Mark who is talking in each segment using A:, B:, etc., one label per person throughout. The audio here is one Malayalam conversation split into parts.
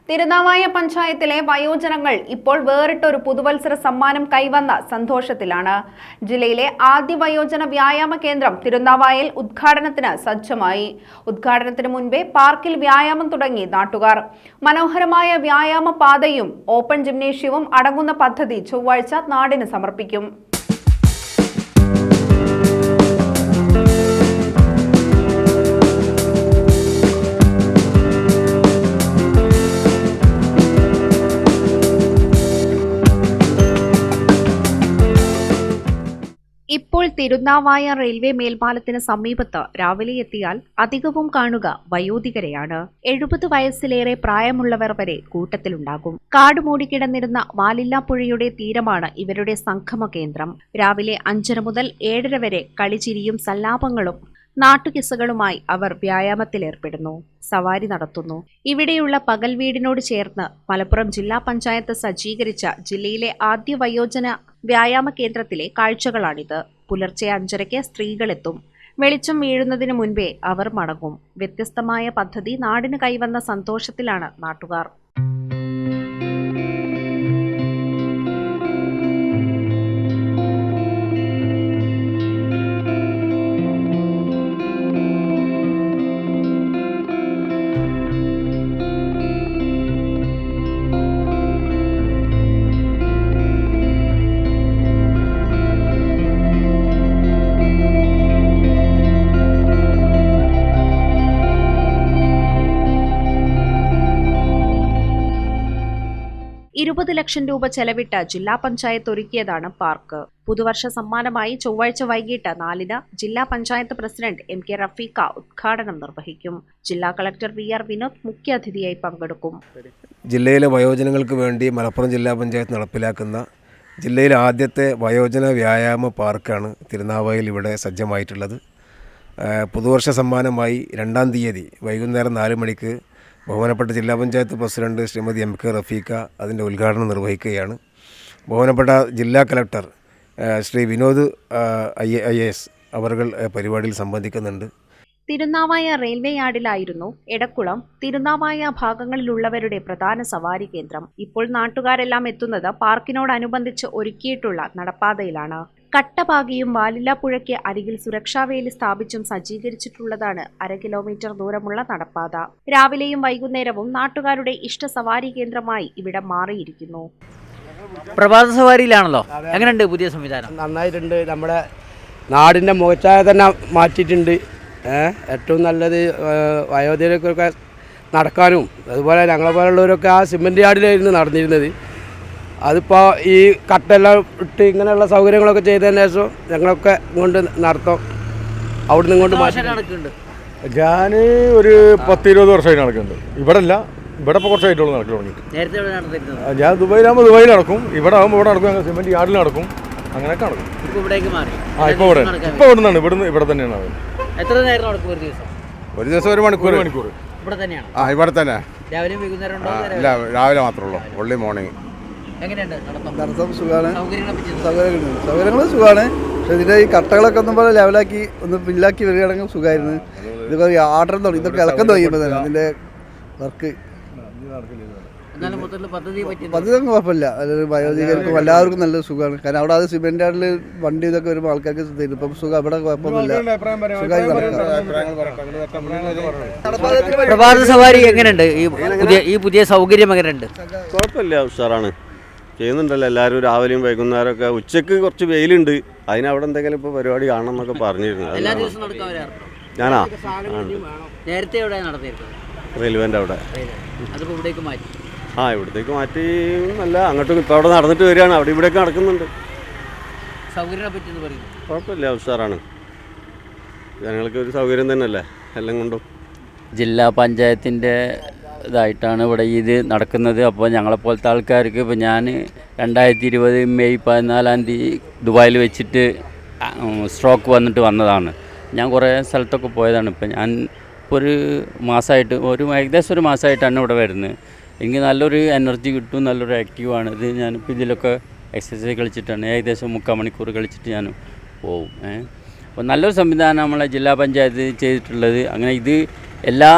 A: തിരുനാവായ പഞ്ചായത്തിലെ വയോജനങ്ങൾ ഇപ്പോൾ വേറിട്ടൊരു പുതുവത്സര സമ്മാനം കൈവന്ന സന്തോഷത്തിലാണ്. ജില്ലയിലെ ആദ്യ വയോജന വ്യായാമ കേന്ദ്രം തിരുനാവായയിൽ ഉദ്ഘാടനത്തിന് സജ്ജമായി. ഉദ്ഘാടനത്തിന് മുൻപേ പാർക്കിൽ വ്യായാമം തുടങ്ങി നാട്ടുകാർ. മനോഹരമായ വ്യായാമ പാതയും ഓപ്പൺ ജിംനേഷ്യവും അടങ്ങുന്ന പദ്ധതി ചൊവ്വാഴ്ച നാടിന് സമർപ്പിക്കും. ഇപ്പോൾ തിരുനാവായ റെയിൽവേ മേൽപ്പാലത്തിന് സമീപത്ത് രാവിലെ എത്തിയാൽ അധികവും കാണുക വയോധികരെയാണ്. 70 വയസ്സിലേറെ പ്രായമുള്ളവർ വരെ കൂട്ടത്തിലുണ്ടാകും. കാട് മൂടിക്കിടന്നിരുന്ന വാലില്ലാപ്പുഴയുടെ തീരമാണ് ഇവരുടെ സംഗമ കേന്ദ്രം. രാവിലെ 5:30 മുതൽ 7:30 വരെ കളിച്ചിരിയും സല്ലാപങ്ങളും നാട്ടുകിസ്സകളുമായി അവർ വ്യായാമത്തിലേർപ്പെടുന്നു, സവാരി നടത്തുന്നു. ഇവിടെയുള്ള പകൽ വീടിനോട് ചേർന്ന് മലപ്പുറം ജില്ലാ പഞ്ചായത്ത് സജ്ജീകരിച്ച ജില്ലയിലെ ആദ്യ വയോജന വ്യായാമ കേന്ദ്രത്തിലെ കാഴ്ചകളാണിത്. പുലർച്ചെ 5:30 സ്ത്രീകളെത്തും. വെളിച്ചം വീഴുന്നതിന് മുൻപേ അവർ മടങ്ങും. വ്യത്യസ്തമായ പദ്ധതി നാടിന് കൈവന്ന സന്തോഷത്തിലാണ് നാട്ടുകാർ. ₹20 ലക്ഷം ചെലവിട്ട് ജില്ലാ പഞ്ചായത്ത് ഒരുക്കിയതാണ് പാർക്ക്. പുതുവർഷ സമ്മാനമായി ചൊവ്വാഴ്ച വൈകിട്ട് 4-ന് ജില്ലാ പഞ്ചായത്ത് പ്രസിഡന്റ് MK റഫീഖ ഉദ്ഘാടനം നിർവഹിക്കും. ജില്ലാ കളക്ടർ VR വിനോദ് മുഖ്യാതിഥിയായി പങ്കെടുക്കും.
B: ജില്ലയിലെ വയോജനങ്ങൾക്ക് വേണ്ടി മലപ്പുറം ജില്ലാ പഞ്ചായത്ത് നടപ്പിലാക്കുന്ന ജില്ലയിലെ ആദ്യത്തെ വയോജന വ്യായാമ പാർക്കാണ് തിരുനാവായയിൽ ഇവിടെ സജ്ജമായിട്ടുള്ളത്. പുതുവർഷ സമ്മാനമായി 2-ാം തീയതി വൈകുന്നേരം 4 മണിക്ക് ബഹുമാനപ്പെട്ട ജില്ലാ പഞ്ചായത്ത് പ്രസിഡന്റ് ശ്രീമതി MK റഫീഖ അതിൻ്റെ ഉദ്ഘാടനം നിർവഹിക്കുകയാണ്. ബഹുമാനപ്പെട്ട ജില്ലാ കളക്ടർ ശ്രീ വിനോദ് IAS അവർ പരിപാടിയിൽ സംബന്ധിക്കുന്നുണ്ട്.
A: തിരുനാവായ റെയിൽവേ യാർഡിലായിരുന്നു എടക്കുളം, തിരുനാവായ ഭാഗങ്ങളിലുള്ളവരുടെ പ്രധാന സവാരി കേന്ദ്രം. ഇപ്പോൾ നാട്ടുകാരെല്ലാം എത്തുന്നത് പാർക്കിനോടനുബന്ധിച്ച് ഒരുക്കിയിട്ടുള്ള നടപ്പാതയിലാണ്. കട്ടപാകിയും വാലില്ലാപ്പുഴയ്ക്ക് അരികിൽ സുരക്ഷാവേലി സ്ഥാപിച്ചും സജ്ജീകരിച്ചിട്ടുള്ളതാണ് 1/2 കിലോമീറ്റർ ദൂരമുള്ള നടപ്പാത. രാവിലെയും വൈകുന്നേരവും നാട്ടുകാരുടെ ഇഷ്ട സവാരി കേന്ദ്രമായി ഇവിടെ മാറിയിരിക്കുന്നു.
C: പ്രഭാത സവാരിയിലാണല്ലോ, എങ്ങനെയുണ്ട് പുതിയ സംവിധാനം?
D: നന്നായിട്ടുണ്ട്. നമ്മുടെ നാടിൻ്റെ മുഖച്ഛായ തന്നെ മാറ്റിയിട്ടുണ്ട്. ഏറ്റവും നല്ലത് വയോധികർക്കൊക്കെ നടക്കാനും അതുപോലെ ഞങ്ങളെ പോലുള്ളവരൊക്കെ ആ സിമൻറ്റ് യാർഡിലായിരുന്നു നടന്നിരുന്നത്. അതിപ്പോൾ ഈ കട്ടെല്ലാം ഇട്ട് ഇങ്ങനെയുള്ള സൗകര്യങ്ങളൊക്കെ ചെയ്തതിന് ശേഷം ഞങ്ങളൊക്കെ ഇങ്ങോട്ട് നടത്തും. അവിടുന്ന് ഇങ്ങോട്ട് മാറ്റി.
E: ഞാൻ ഒരു 10-20 വർഷമായിട്ട് നടക്കുന്നുണ്ട്. ഇവിടെ അല്ല, ഇവിടെ ഇപ്പോൾ കുറച്ചായിട്ടുള്ളൂ നടക്കി തുടങ്ങിയിട്ട്. ഞാൻ ദുബായിലാകുമ്പോൾ ദുബായിൽ നടക്കും, ഇവിടെ ആകുമ്പോൾ ഇവിടെ നടക്കും, ഞങ്ങൾ സിമൻറ്റ് യാർഡിൽ നടക്കും, അങ്ങനെയൊക്കെ നടക്കും. ഇപ്പോൾ ഇവിടെ നിന്നാണ്, ഇവിടെ തന്നെയാണ്.
C: എത്ര നേരം നടക്കും ഒരു ദിവസം?
E: ഒരു ദിവസം 1 മണിക്കൂർ.
C: ഇവിടെ തന്നെയാണ്?
E: ഇവിടെ തന്നെ.
C: രാവിലെ വൈകുന്നേരം ഉണ്ടോ?
E: ഇല്ല, രാവിലെ മാത്രമേ ഉള്ളൂ, ഓൺലി മോർണിംഗ്.
F: നടത്തം സുഖമാണ്, സൗകര്യങ്ങൾ സുഖമാണ്. പക്ഷെ ഇതിൻ്റെ ഈ കട്ടകളൊക്കെ ഒന്നും പോലെ ലെവലാക്കി ഒന്ന് ഫില്ലാക്കി വരികയാണെങ്കിൽ സുഖമായിരുന്നു. ഇതൊക്കെ ആർഡർ തുടങ്ങി, ഇതൊക്കെ ഇളക്കം തുടങ്ങിയപ്പോൾ തന്നെ അതിൻ്റെ വർക്ക് പദ്ധതി കുഴപ്പമില്ല. അതൊരു വയോധികർക്കും എല്ലാവർക്കും നല്ല സുഖമാണ്. കാരണം അവിടെ അത് സിമെന്റ് യാർഡിൽ വണ്ടി ഇതൊക്കെ വരുമ്പോൾ ആൾക്കാർക്ക് തരും. ഇപ്പം സുഖം, അവിടെ കുഴപ്പമൊന്നുമില്ല, സുഖമായി നടക്കാം.
C: പ്രഭാത സവാരി എങ്ങനെയുണ്ട്? ഈ പുതിയ സൗകര്യം എങ്ങനെയുണ്ട്?
G: കുഴപ്പമില്ല, ഉഷാറാണ്, ചെയ്യുന്നുണ്ടല്ലോ എല്ലാവരും. രാവിലെയും വൈകുന്നേരമൊക്കെ. ഉച്ചക്ക് കുറച്ച് വെയിലുണ്ട്, അതിനവിടെ എന്തെങ്കിലും ഇപ്പോൾ പരിപാടി കാണണം എന്നൊക്കെ പറഞ്ഞിരുന്നു. ഞാനാ
C: നേരത്തെ എവിടെ നടത്തിയിരുന്നത്?
G: റെയിൽവേൻ്റെ അവിടെ.
C: ഇവിടത്തേക്ക്
G: മാറ്റി നല്ല അങ്ങോട്ടും ഇപ്പോൾ അവിടെ നടന്നിട്ട് വരികയാണ്, അവിടെ ഇവിടെയൊക്കെ നടക്കുന്നുണ്ട്. കുഴപ്പമില്ല, ഉഷാറാണ്. ജനങ്ങൾക്ക് ഒരു സൗകര്യം തന്നെയല്ലേ എല്ലാം കൊണ്ടും.
H: ജില്ലാ പഞ്ചായത്തിൻ്റെ ഇതായിട്ടാണ് ഇവിടെ ഇത് നടക്കുന്നത്. അപ്പോൾ ഞങ്ങളെപ്പോലത്തെ ആൾക്കാർക്ക് ഇപ്പോൾ ഞാൻ 2020 മെയ് 14-ാം തീയതി ദുബായിൽ വെച്ചിട്ട് സ്ട്രോക്ക് വന്നിട്ട് വന്നതാണ്. ഞാൻ കുറേ സ്ഥലത്തൊക്കെ പോയതാണ്. ഇപ്പോൾ ഞാൻ ഒരു മാസമായിട്ട് ഏകദേശം ഒരു മാസമായിട്ടാണ് ഇവിടെ വരുന്നത്. എനിക്ക് നല്ലൊരു എനർജി കിട്ടും, നല്ലൊരു ആക്റ്റീവാണ് ഇത്. ഞാനിപ്പോൾ ഇതിലൊക്കെ എക്സസൈസ് കളിച്ചിട്ടാണ് ഏകദേശം 3/4 മണിക്കൂർ കളിച്ചിട്ട് ഞാൻ പോവും. അപ്പോൾ നല്ലൊരു സംവിധാനം നമ്മളെ ജില്ലാ പഞ്ചായത്ത് ചെയ്തിട്ടുള്ളത്. അങ്ങനെ ഇത് എല്ലാ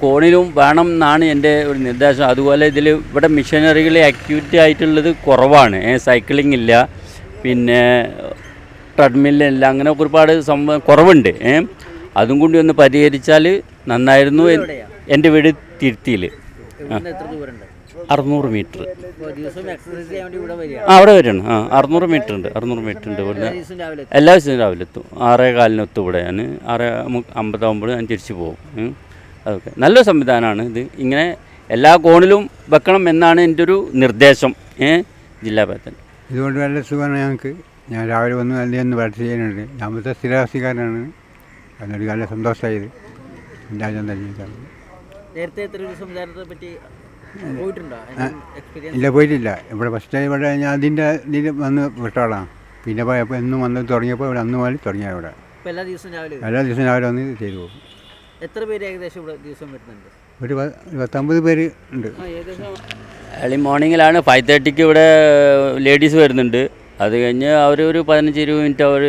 H: കോണിലും വേണം എന്നാണ് എൻ്റെ ഒരു നിർദ്ദേശം. അതുപോലെ ഇതിൽ ഇവിടെ മിഷനറികൾ ആക്ടിവിറ്റി ആയിട്ടുള്ളത് കുറവാണ്. സൈക്ലിംഗ് ഇല്ല, പിന്നെ ട്രെഡ്മില്ലില്ല, അങ്ങനെ ഒരുപാട് സംഭവം കുറവുണ്ട്. അതും കൂടി ഒന്ന് പരിഹരിച്ചാൽ നന്നായിരുന്നു. എൻ്റെ വീട് തിരുത്തിയിൽ 600 മീറ്റർ. അവിടെ വരികയാണ്. 600 മീറ്റർ ഉണ്ട്. 600 മീറ്റർ ഉണ്ട് ഇവിടുന്ന്. എല്ലാ ദിവസവും രാവിലെ എത്തും. 6:15 എത്തും ഇവിടെ. ഞാൻ 6:50 ഞാൻ തിരിച്ചു പോകും. അതൊക്കെ നല്ല സംവിധാനമാണ് ഇത്. ഇങ്ങനെ എല്ലാ കോണിലും വെക്കണം എന്നാണ് എൻ്റെ ഒരു നിർദ്ദേശം ജില്ലാ പഞ്ചായത്ത്.
I: ഇതുകൊണ്ട് നല്ല സുഖമാണ് ഞങ്ങൾക്ക്. ഞാൻ രാവിലെ വന്ന് നല്ല വർക്ക് ചെയ്യാനുണ്ട്. ഞാൻ ഇവിടുത്തെ സ്ഥിരവാസിക്കാരനാണ്. അതിനൊരു നല്ല സന്തോഷമായത് രാജ്യം തന്നെ.
C: നേരത്തെ എത്ര സംവിധാനത്തെ പറ്റി പോയിട്ടുണ്ടോ?
I: ഇല്ല, പോയിട്ടില്ല. ഇവിടെ ഫസ്റ്റ് ഇവിടെ ഞാൻ അതിൻ്റെ ഇതിൽ വന്ന് വിട്ടോളാം. പിന്നെ പോയപ്പോൾ എന്നും വന്ന് തുടങ്ങിയപ്പോൾ ഇവിടെ അന്ന് മുതൽ തുടങ്ങിയ ഇവിടെ
C: എല്ലാ ദിവസവും
I: രാവിലെ വന്ന് ചെയ്തു പോകും.
C: എത്ര പേര് ഏകദേശം ഇവിടെ ദിവസം വരുന്നുണ്ട്?
I: ഒരു 19 പേര് ഉണ്ട്.
H: ഏർലി മോർണിംഗിലാണ് 5:30 ഇവിടെ ലേഡീസ് വരുന്നുണ്ട്. അത് കഴിഞ്ഞ് അവർ ഒരു 15-20 മിനിറ്റ് അവർ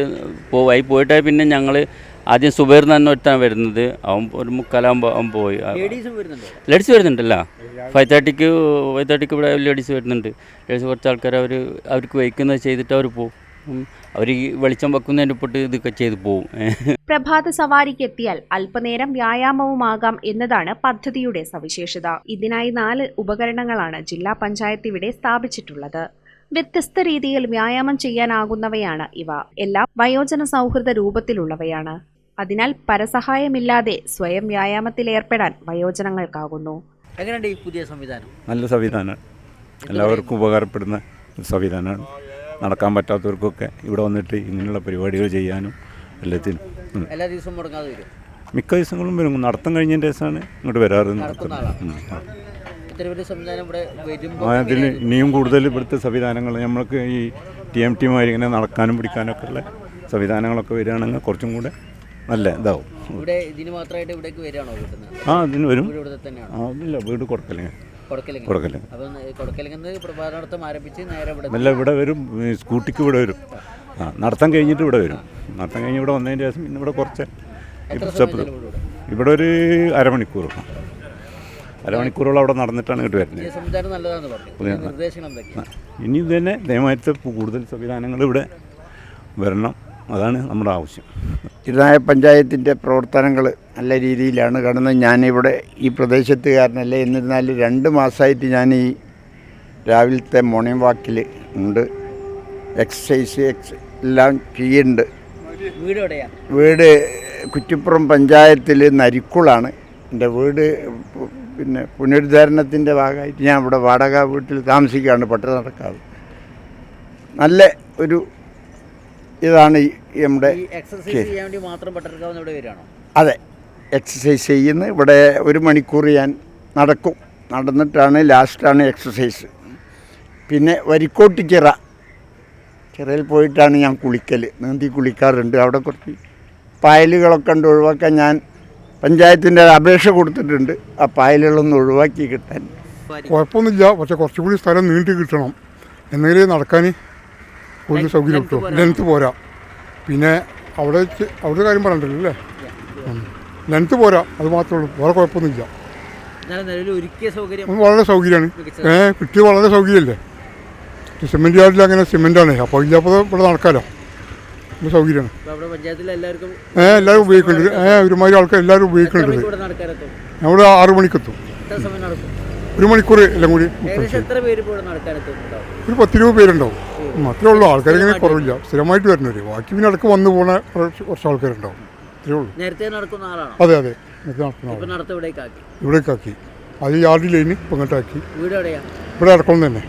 H: പോയിട്ട് പിന്നെ ഞങ്ങൾ ആദ്യം സുബൈർ തന്നെ ഒരുത്താണ് വരുന്നത്. അവൻ ഒരു 3:45 പോയി. ലേഡീസ് വരുന്നുണ്ടല്ലോ. 5:30 ഇവിടെ ലേഡീസ് വരുന്നുണ്ട്. ലേഡീസ് കുറച്ച് ആൾക്കാർ അവർക്ക് വയ്ക്കുന്നത് ചെയ്തിട്ട് അവർ പോകും. അവർ ഈ വെളിച്ചം വെക്കുന്നതിൻ്റെ പൊട്ട് ഇതൊക്കെ ചെയ്ത് പോകും.
A: പ്രഭാത സവാരിക്ക് എത്തിയാൽ അല്പനേരം വ്യായാമവുമാകാം എന്നതാണ് പദ്ധതിയുടെ സവിശേഷത. ഇതിനായി 4 ഉപകരണങ്ങളാണ് ജില്ലാ പഞ്ചായത്ത് ഇവിടെ സ്ഥാപിച്ചിട്ടുള്ളത്. വ്യത്യസ്ത രീതിയിൽ വ്യായാമം ചെയ്യാനാകുന്നവയാണ് ഇവ. എല്ലാം വയോജന സൗഹൃദ രൂപത്തിലുള്ളവയാണ്. അതിനാൽ പരസഹായമില്ലാതെ സ്വയം വ്യായാമത്തിലേർപ്പെടാൻ വയോജനങ്ങൾക്കാകുന്നു.
C: എങ്ങനെയുണ്ട് ഈ പുതിയ സംവിധാനം?
J: നല്ല സംവിധാനമാണ്. എല്ലാവർക്കും ഉപകാരപ്പെടുന്ന സംവിധാനമാണ്. നടക്കാൻ പറ്റാത്തവർക്കൊക്കെ ഇവിടെ വന്നിട്ട് ഇങ്ങനെയുള്ള പരിപാടികൾ ചെയ്യാനും എല്ലാത്തിനും.
C: എല്ലാ ദിവസവും മുടങ്ങാതെ വരും?
J: മിക്ക ദിവസങ്ങളും വരും. നടത്തം കഴിഞ്ഞതിൻ്റെ ദിവസമാണ് ഇങ്ങോട്ട് വരാറ്. അതിൽ ഇനിയും കൂടുതൽ ഇവിടുത്തെ സംവിധാനങ്ങൾ നമ്മൾക്ക് ഈ TMT മാതിരി ഇങ്ങനെ നടക്കാനും പിടിക്കാനൊക്കെ ഉള്ള സംവിധാനങ്ങളൊക്കെ വരികയാണെങ്കിൽ കുറച്ചും കൂടെ നല്ല ഇതാവും.
C: ഇതിന്
J: വരും. ഇല്ല, വീട് കൊടുക്കല്ലെങ്കിൽ നല്ല ഇവിടെ വരും. സ്കൂട്ടിക്ക് ഇവിടെ വരും. നടത്തം കഴിഞ്ഞിട്ട് ഇവിടെ വരും. നടത്തം കഴിഞ്ഞ് ഇവിടെ വന്നതിന് ശേഷം പിന്നെ ഇവിടെ കുറച്ച് ഇവിടെ ഒരു അരമണിക്കൂറോളം അവിടെ നടന്നിട്ടാണ് ഇങ്ങോട്ട് വരുന്നത്. ഇനി ഇത് തന്നെ ദയമായിട്ട് കൂടുതൽ സംവിധാനങ്ങൾ ഇവിടെ വരണം. അതാണ് നമ്മുടെ ആവശ്യം.
K: തിരുനായ പഞ്ചായത്തിൻ്റെ പ്രവർത്തനങ്ങൾ നല്ല രീതിയിലാണ് കാണുന്നത്. ഞാനിവിടെ ഈ പ്രദേശത്തുകാരനല്ല. എന്നിരുന്നാലും 2 മാസമായിട്ട് ഞാൻ ഈ രാവിലത്തെ മോർണിംഗ് വാക്കിൽ ഉണ്ട്. എക്സസൈസ് എല്ലാം ചെയ്യുന്നുണ്ട്. വീട് കുറ്റിപ്പുറം പഞ്ചായത്തിൽ നരിക്കുളാണ് എൻ്റെ വീട്. പിന്നെ പുനരുദ്ധാരണത്തിൻ്റെ ഭാഗമായിട്ട് ഞാൻ ഇവിടെ വാടക വീട്ടിൽ താമസിക്കുകയാണ്. പട്ടണം നടക്കാതെ നല്ല ഒരു ഇതാണ് നമ്മുടെ. അതെ, എക്സസൈസ് ചെയ്യുന്നു. ഇവിടെ 1 മണിക്കൂർ ഞാൻ നടക്കും. നടന്നിട്ടാണ് ലാസ്റ്റാണ് എക്സസൈസ്. പിന്നെ ചിറയിൽ പോയിട്ടാണ് ഞാൻ കുളിക്കൽ. നീന്തി കുളിക്കാറുണ്ട്. അവിടെ കുറച്ച് പായലുകളൊക്കെ ഉണ്ട്. ഒഴിവാക്കാൻ ഞാൻ പഞ്ചായത്തിൻ്റെ അപേക്ഷ കൊടുത്തിട്ടുണ്ട്. ആ പായലുകളൊന്ന് ഒഴിവാക്കി കിട്ടാൻ.
E: കുഴപ്പമൊന്നുമില്ല. പക്ഷേ കുറച്ചും കൂടി സ്ഥലം നീട്ടി കിട്ടണം. എന്നെങ്കിലും നടക്കാൻ കൂടുതൽ സൗകര്യം കിട്ടും. ലെങ്ത്ത് പോരാ. പിന്നെ അവിടെ കാര്യം പറയണ്ടല്ലോ അല്ലേ. ലെങ്ത്ത് പോരാ, അത് മാത്രമേ ഉള്ളൂ. വേറെ കുഴപ്പമൊന്നുമില്ല. വളരെ സൗകര്യമാണ്. കിട്ടിയ വളരെ സൗകര്യമല്ലേ. സിമെൻറ്റ് യാർഡിൽ അങ്ങനെ സിമെൻറ്റാണ്. അപ്പോൾ ഇല്ലാപ്പോൾ ഇവിടെ നടക്കാമല്ലോ. നല്ല സൗകര്യമാണ്. എല്ലാവരും ഉപയോഗിക്കുന്നുണ്ട്. ഒരുമാതിരി ആൾക്കാർ എല്ലാവരും ഉപയോഗിക്കുന്നുണ്ട്. അവിടെ 6 മണിക്കെത്തും. 1 മണിക്കൂർ എല്ലാം കൂടി. ഒരു 10-20 പേരുണ്ടാവും. അത്രേ ഉള്ളൂ. ആൾക്കാരിങ്ങനെ കുറവില്ല. സ്ഥിരമായിട്ട് വരുന്നവർ. ബാക്കി പിന്നെ ഇടയ്ക്ക് വന്നു പോകുന്ന കുറച്ച് ആൾക്കാരുണ്ടാവും. അത്രേ ഉള്ളൂ. അതെ, നേരത്തെ നടക്കുന്ന ആൾ ഇവിടേക്കാക്കി. അത് യാർഡിൽ കഴിഞ്ഞ് ഇങ്ങോട്ടാക്കി. ഇവിടെ ഇടക്കണം തന്നെ.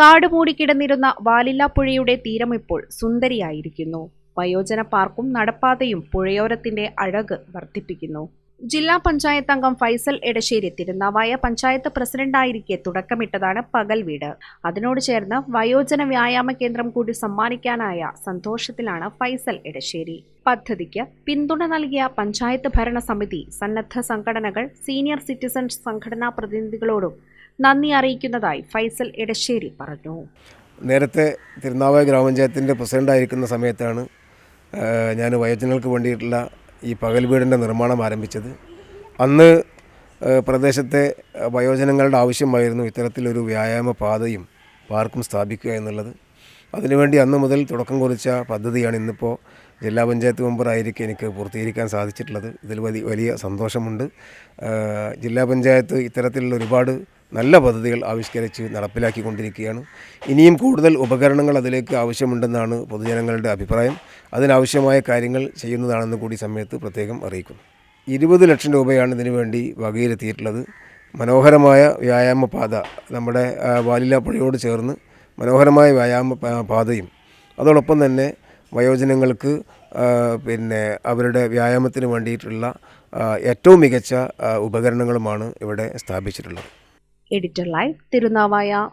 A: കാട് മൂടിക്കിടന്നിരുന്ന വാലില്ലാപ്പുഴയുടെ തീരം ഇപ്പോൾ സുന്ദരിയായിരിക്കുന്നു. വയോജന പാർക്കും നടപ്പാതയും പുഴയോരത്തിന്റെ അഴക് വർദ്ധിപ്പിക്കുന്നു. ജില്ലാ പഞ്ചായത്ത് അംഗം ഫൈസൽ എടശ്ശേരി തിരുനാവായ പഞ്ചായത്ത് പ്രസിഡന്റായിരിക്കെ തുടക്കമിട്ടതാണ് പകൽ വീട്. അതിനോട് ചേർന്ന് വയോജന വ്യായാമ കേന്ദ്രം കൂടി സമ്മാനിക്കാനായ സന്തോഷത്തിലാണ് ഫൈസൽ എടശ്ശേരി. പദ്ധതിക്ക് പിന്തുണ നൽകിയ പഞ്ചായത്ത് ഭരണസമിതി, സന്നദ്ധ സംഘടനകൾ, സീനിയർ സിറ്റിസൺസ് സംഘടനാ പ്രതിനിധികളോടും നന്ദി അറിയിക്കുന്നതായി ഫൈസൽ എടശ്ശേരി പറഞ്ഞു.
B: നേരത്തെ തിരുനാവായ ഗ്രാമപഞ്ചായത്തിൻ്റെ പ്രസിഡൻ്റായിരിക്കുന്ന സമയത്താണ് ഞാൻ വയോജനങ്ങൾക്ക് വേണ്ടിയിട്ടുള്ള ഈ പകൽ വീടിൻ്റെ നിർമ്മാണം ആരംഭിച്ചത്. അന്ന് പ്രദേശത്തെ വയോജനങ്ങളുടെ ആവശ്യമായിരുന്നു ഇത്തരത്തിലൊരു വ്യായാമ പാതയും പാർക്കും സ്ഥാപിക്കുക എന്നുള്ളത്. അതിനുവേണ്ടി അന്ന് മുതൽ തുടക്കം കുറിച്ച പദ്ധതിയാണ് ഇന്നിപ്പോൾ ജില്ലാ പഞ്ചായത്ത് മെമ്പറായിരിക്കും എനിക്ക് പൂർത്തീകരിക്കാൻ സാധിച്ചിട്ടുള്ളത്. ഇതിൽ വലിയ സന്തോഷമുണ്ട്. ജില്ലാ പഞ്ചായത്ത് ഇത്തരത്തിലുള്ള ഒരുപാട് നല്ല പദ്ധതികൾ ആവിഷ്കരിച്ച് നടപ്പിലാക്കിക്കൊണ്ടിരിക്കുകയാണ്. ഇനിയും കൂടുതൽ ഉപകരണങ്ങൾ അതിലേക്ക് ആവശ്യമുണ്ടെന്നാണ് പൊതുജനങ്ങളുടെ അഭിപ്രായം. അതിനാവശ്യമായ കാര്യങ്ങൾ ചെയ്യുന്നതാണെന്ന് കൂടി സമയത്ത് പ്രത്യേകം അറിയിക്കുന്നു. 20 ലക്ഷം രൂപയാണ് ഇതിനു വേണ്ടി വകയിരുത്തിയിട്ടുള്ളത്. മനോഹരമായ വ്യായാമ പാത, നമ്മുടെ വാലില പുഴയോട് ചേർന്ന് മനോഹരമായ വ്യായാമ പാതയും അതോടൊപ്പം തന്നെ വയോജനങ്ങൾക്ക് അവരുടെ വ്യായാമത്തിന് വേണ്ടിയിട്ടുള്ള ഏറ്റവും മികച്ച ഉപകരണങ്ങളുമാണ് ഇവിടെ സ്ഥാപിച്ചിട്ടുള്ളത്.
A: Editor live Thirunavaya.